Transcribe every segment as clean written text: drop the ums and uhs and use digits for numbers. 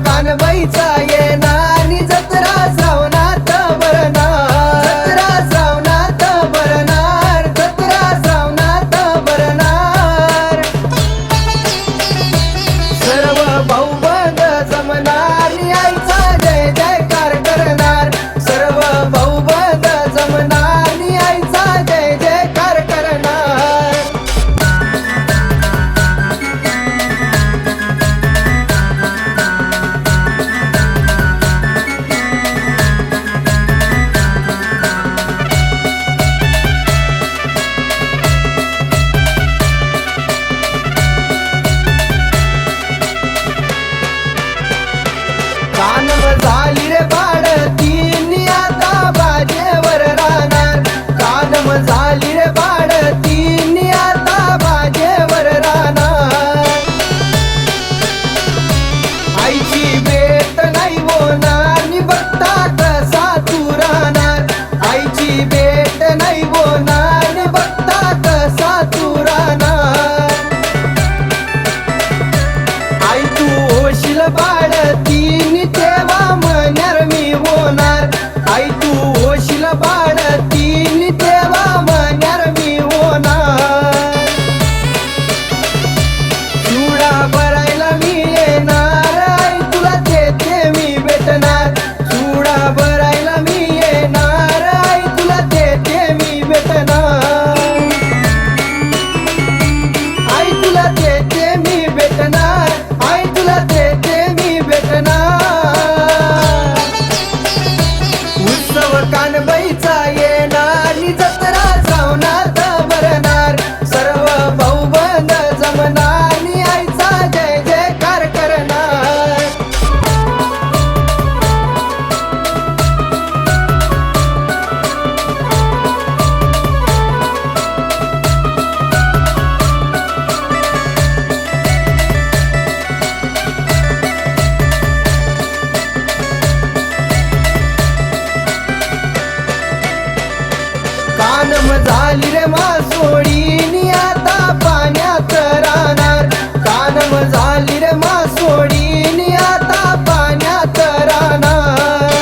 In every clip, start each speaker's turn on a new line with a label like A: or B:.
A: कानबाईचा येणार आणि जत्रा श्रावणात भरणार, जत्रा श्रावणात भरणार, जत्रा श्रावणात भरणार. सर्व भाऊबंद जमणार आणि आईचा जय जयकार करणार, सर्व भाऊबंद जमणार आणि आईचा जय जयकार करणार. कानम झाली रे बाळती आता बाजेवर राहणार, कानम झाली रे बाळती आता बाजेवर राहणार. आईची भेट नाही होणार नि बघता कसा तू राहणार, आईची भेट नाही होणार नि बघता कसा तू राहणार. आई तू होशील बाळती तेव्हा म्हणणार मी होणार, आई तू होशील बाळती तेव्हा म्हणणार मी होणार. चुडा भरायला मी येणार, आई तुला तेथे मी भेटणार, चुडा भरायला मी येणार, आई तुला तेथे मी भेटणार, आई तुला तेथे मी भेटणार, आई तुला तेथे मी भेटणार. कानबाईचा येणार आणि जत्रा श्रावणात भरणार, सर्व भाऊबंद जमणार आणि आईचा जय जयकार करणार. कानम झाली रे मासोळी आता पाण्यात राहणार, कानम झाली रे मासोळी आता पाण्यात राहणार.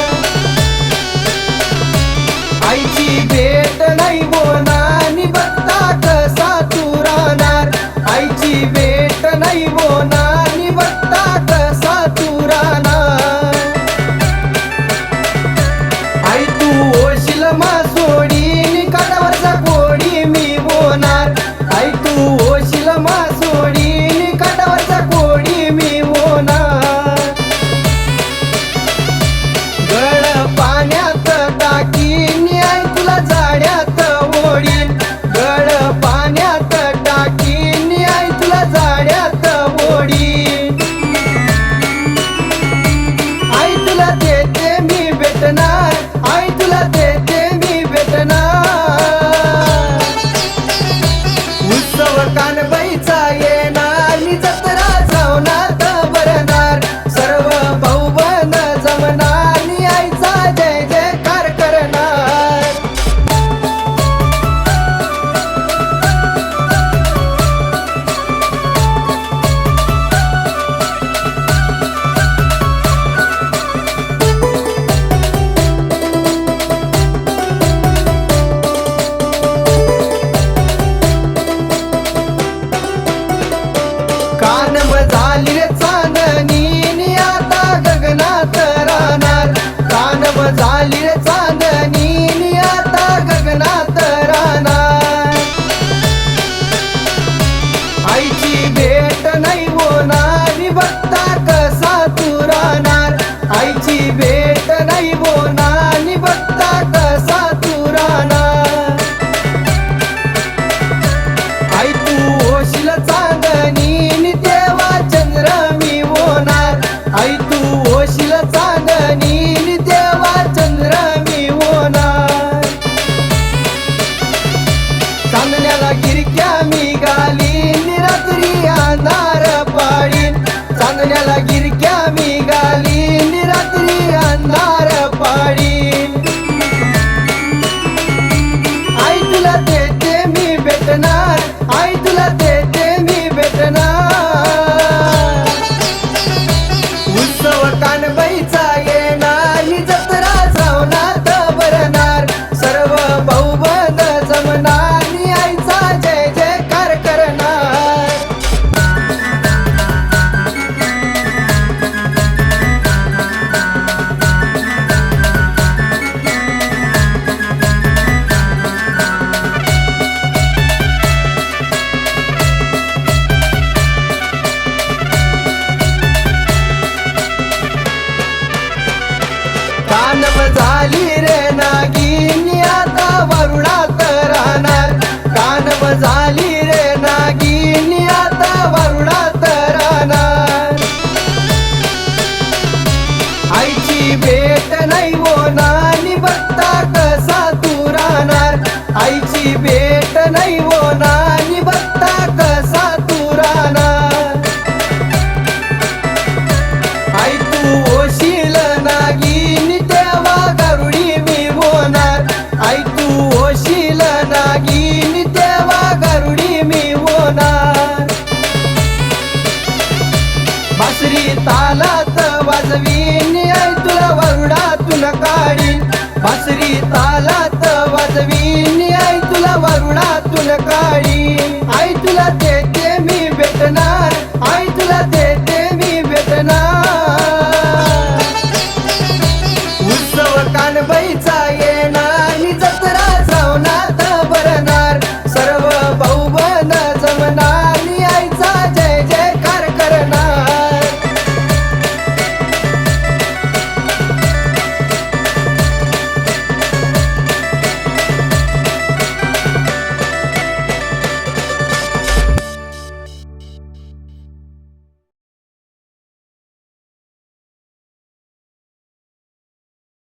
A: आईची भेट नाही होणार नि बघता कसा तू राहणार, आईची भेट नाही होणार नि बघता कसा तू राहणार. आई तू होशील मासोळी काठावरचा कोडी मी होणार, आई तू होशील मासोळी काठावरचा कोडी मी होणार. गळ पाण्यात टाकीन आई तुला जाड्यात ओढीन, गळ पाण्यात टाकीन आई तुला जाड्यात ओढीन. आई तुला तेथे मी भेटणार, आई तुला तेथे मी भेटणार. कानबाईचा येणार आणि जत्रा श्रावणात भरणार, सर्व भाऊबंद जमणार आणि आईचा जय जयकार करणार. कानम झाली रे चांदणी आता गगनात राहणार, कानम झाली रे चांदणी आता गगनात राहणार. आईची भेट नाही होणार नि बघता कसा तू राहणार, आईची भेट नाही होणार नि बघता कसा तू राहणार. आई तू होशील चांदणी तेव्हा चंद्र मी कानव झाली रे नागिनी आता वरुडात राहणार कानव झाली रे नागिनी आता वरुडात राहणार आईची भेट नाही होणार बघता कसा तू राहणार आईची भेट नाही होणार बघता कसा तू राहणार आई तू होशील नागिनी तेव्हा गरुडी मी होणार आई तू होशील नागिनी तेव्हा गरुडी मी होणार बासरी तालात वाजवीन आई तुला वरुडातून काढीन बासरी तालात वाजवीन आई तुला वरुडातून काढीन आई तुला देते मी भेटणार आई तुला